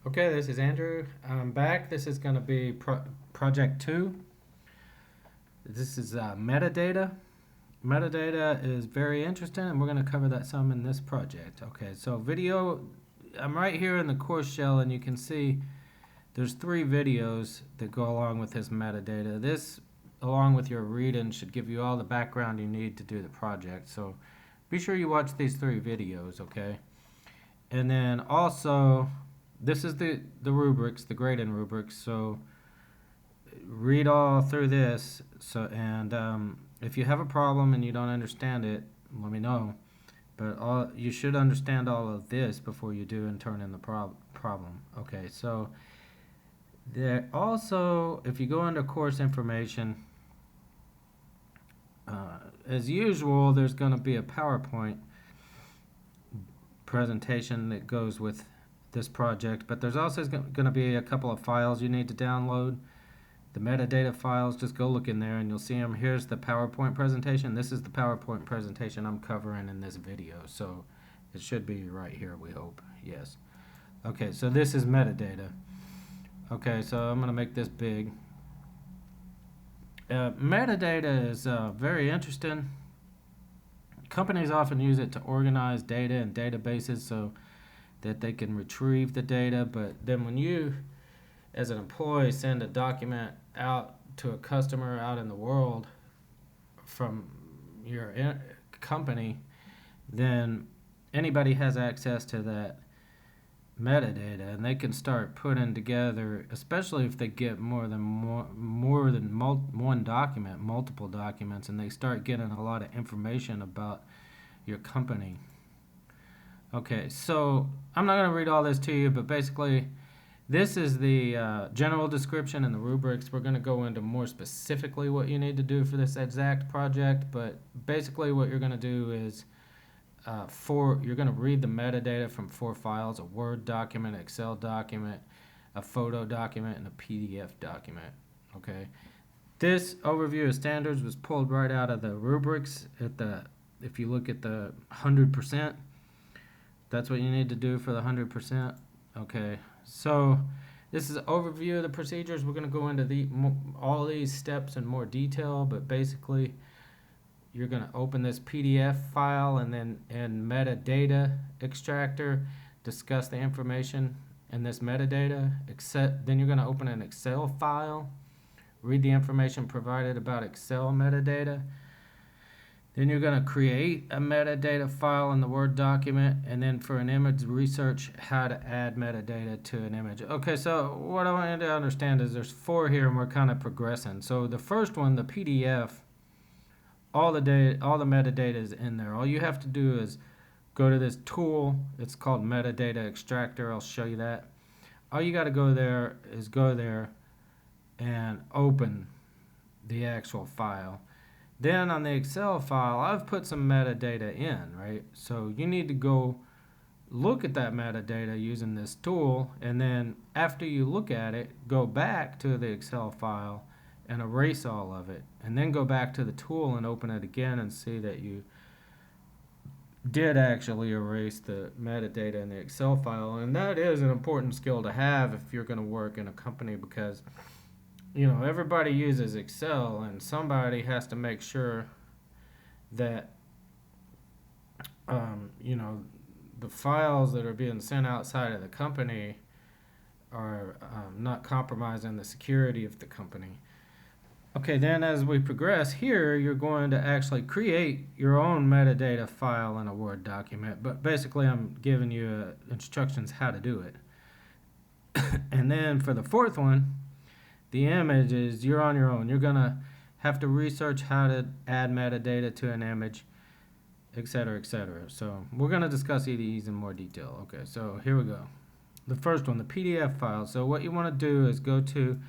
Okay, this is Andrew. I'm back. This is going to be project 2. This is metadata. Metadata is very interesting, and we're going to cover that some in this project. Okay, so video, I'm right here in the course shell, and you can see there's 3 videos that go along with this metadata. This, along with your read-in, should give you all the background you need to do the project. So be sure you watch these 3 videos, okay? And then also, this is the rubrics, the grading rubrics. So read all through this. If you have a problem and you don't understand it, let me know. But you should understand all of this before you do and turn in the problem. Okay, so there also, if you go into course information, as usual, there's going to be a PowerPoint presentation that goes with this project, but there's also going to be a couple of files you need to download. The metadata files, just go look in there and you'll see them. Here's the PowerPoint presentation. This is the PowerPoint presentation I'm covering in this video, so it should be right here, we hope. Yes. Okay, so this is metadata. Okay, so I'm going to make this big. Metadata is very interesting. Companies often use it to organize data in databases so that they can retrieve the data, but then when you, as an employee, send a document out to a customer out in the world from your company, then anybody has access to that metadata, and they can start putting together, especially if they get more than one document, multiple documents, and they start getting a lot of information about your company. Okay, so I'm not going to read all this to you, but basically this is the general description and the rubrics. We're going to go into more specifically what you need to do for this exact project, but basically what you're going to do is you're going to read the metadata from 4 files: a Word document, Excel document, a photo document, and a PDF document. Okay, this overview of standards was pulled right out of the rubrics. If you look at the 100%, that's what you need to do for the 100%. Okay, so this is an overview of the procedures. We're going to go into all these steps in more detail, but basically you're going to open this PDF file and then in metadata extractor, discuss the information in this metadata. Then you're going to open an Excel file, read the information provided about Excel metadata. Then you're going to create a metadata file in the Word document, and then for an image, research how to add metadata to an image. Okay, so what I want you to understand is there's 4 here, and we're kind of progressing. So the first one, the PDF, all the metadata is in there. All you have to do is go to this tool. It's called metadata extractor. I'll show you that. All you got to go there and open the actual file. Then on the Excel file, I've put some metadata in, right? So you need to go look at that metadata using this tool, and then after you look at it, go back to the Excel file and erase all of it, and then go back to the tool and open it again and see that you did actually erase the metadata in the Excel file. And that is an important skill to have if you're going to work in a company, because everybody uses Excel, and somebody has to make sure that the files that are being sent outside of the company are not compromising the security of the company. Okay, then as we progress here, you're going to actually create your own metadata file in a Word document, but basically I'm giving you instructions how to do it. And then for the 4th one, the image is you're on your own. You're going to have to research how to add metadata to an image, etc., etc. So we're going to discuss these in more detail. Okay, so here we go. The first one, the PDF file. So what you want to do is go to,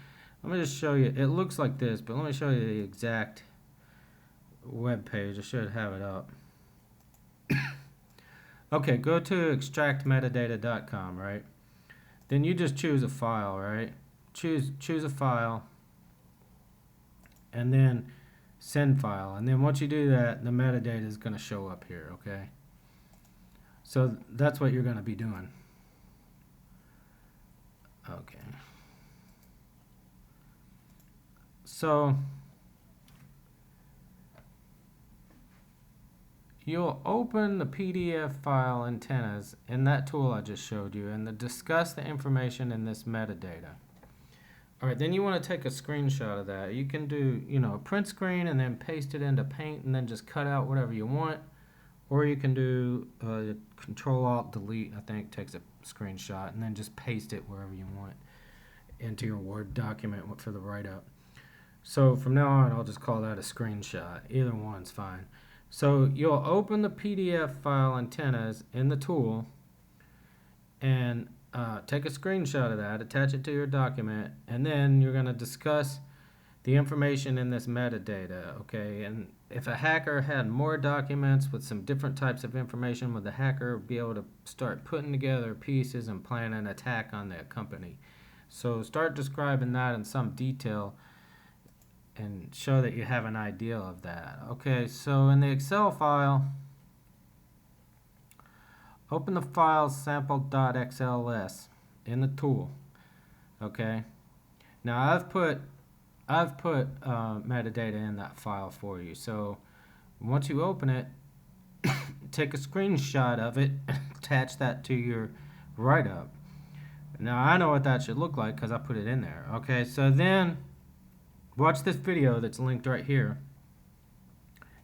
let me just show you. It looks like this, but let me show you the exact web page. I should have it up. Okay, go to extractmetadata.com, right? Then you just choose a file, right? Choose a file, and then send file. And then once you do that, the metadata is going to show up here, okay? So that's what you're going to be doing. Okay. So you'll open the PDF file antennas in that tool I just showed you and discuss the information in this metadata. All right, then you want to take a screenshot of that. You can do, a print screen and then paste it into Paint and then just cut out whatever you want. Or you can do Control-Alt-Delete, I think, takes a screenshot, and then just paste it wherever you want into your Word document for the write-up. So from now on, I'll just call that a screenshot. Either one's fine. So you'll open the PDF file antennas in the tool and take a screenshot of that, attach it to your document, and then you're going to discuss the information in this metadata, okay? And if a hacker had more documents with some different types of information, would the hacker be able to start putting together pieces and plan an attack on that company? So start describing that in some detail and show that you have an idea of that. Okay, so in the Excel file, open the file sample.xls in the tool, okay? Now I've put metadata in that file for you. So once you open it, take a screenshot of it, attach that to your write-up. Now I know what that should look like because I put it in there. Okay, so then watch this video that's linked right here.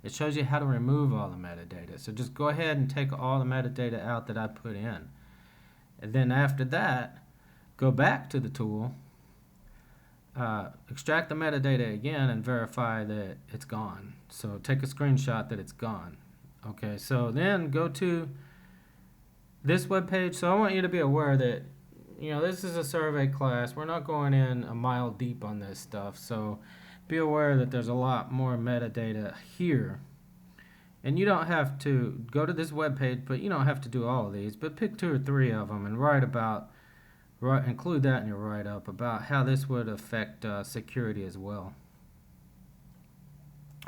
It shows you how to remove all the metadata. So just go ahead and take all the metadata out that I put in. And then after that, go back to the tool, extract the metadata again and verify that it's gone. So take a screenshot that it's gone. Okay, so then go to this web page. So I want you to be aware that, this is a survey class. We're not going in a mile deep on this stuff. So be aware that there's a lot more metadata here. And you don't have to go to this web page, but you don't have to do all of these. But pick 2 or 3 of them and include that in your write-up about how this would affect security as well.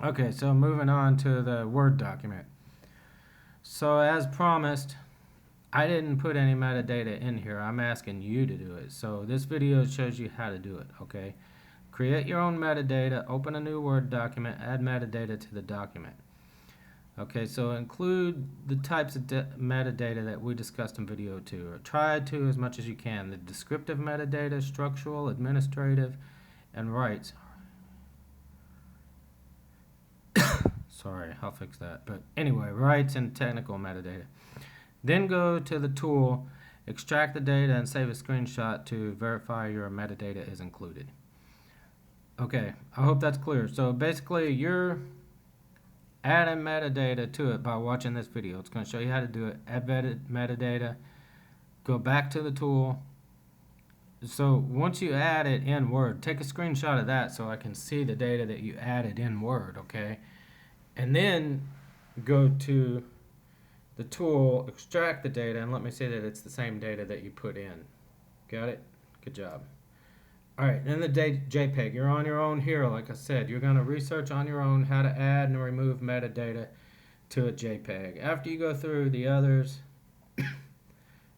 Okay, so moving on to the Word document. So as promised, I didn't put any metadata in here. I'm asking you to do it. So this video shows you how to do it, okay? Create your own metadata, open a new Word document, add metadata to the document. Okay, so include the types of metadata that we discussed in video 2, or try to as much as you can. The descriptive metadata, structural, administrative, and rights. Sorry, I'll fix that. But anyway, rights and technical metadata. Then go to the tool, extract the data, and save a screenshot to verify your metadata is included. Okay, I hope that's clear. So basically, you're adding metadata to it by watching this video. It's going to show you how to do it. Add metadata. Go back to the tool. So once you add it in Word, take a screenshot of that so I can see the data that you added in Word, okay? And then go to the tool, extract the data, and let me see that it's the same data that you put in. Got it? Good job. All right, then the JPEG. You're on your own here, like I said. You're going to research on your own how to add and remove metadata to a JPEG. After you go through the others,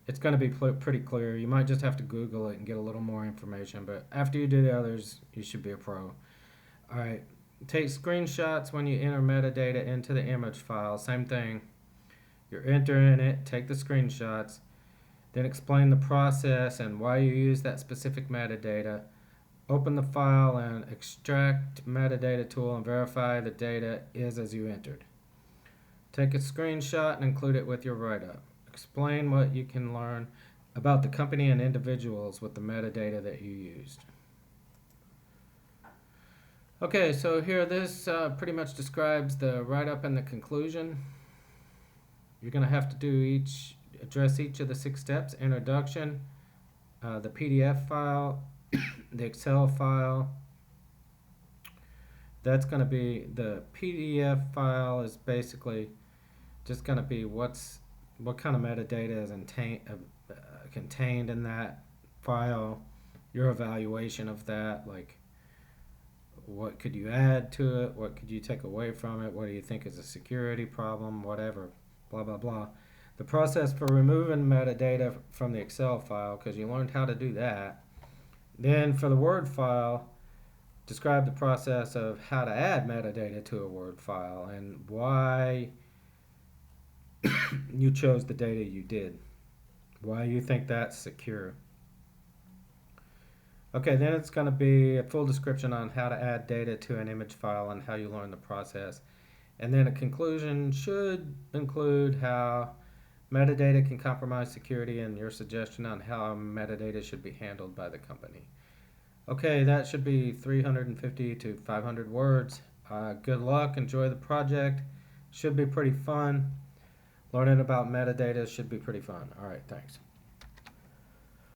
it's going to be pretty clear. You might just have to Google it and get a little more information, but after you do the others, you should be a pro. All right, take screenshots when you enter metadata into the image file. Same thing. You're entering it, take the screenshots, then explain the process and why you use that specific metadata. Open the file and extract metadata tool and verify the data is as you entered. Take a screenshot and include it with your write-up. Explain what you can learn about the company and individuals with the metadata that you used. Okay, so here this pretty much describes the write-up and the conclusion. You're going to have to address each of the 6 steps: introduction, the PDF file, the Excel file. That's going to be the PDF file is basically just going to be what kind of metadata is contained in that file, your evaluation of that, like what could you add to it, what could you take away from it, what do you think is a security problem, whatever, blah, blah, blah. The process for removing metadata from the Excel file, because you learned how to do that. Then for the Word file, describe the process of how to add metadata to a Word file and why you chose the data you did, why you think that's secure. Okay, then it's going to be a full description on how to add data to an image file and how you learn the process. And then a conclusion should include how metadata can compromise security and your suggestion on how metadata should be handled by the company. Okay, that should be 350 to 500 words. Good luck, enjoy the project. Should be pretty fun. Learning about metadata should be pretty fun. All right, thanks.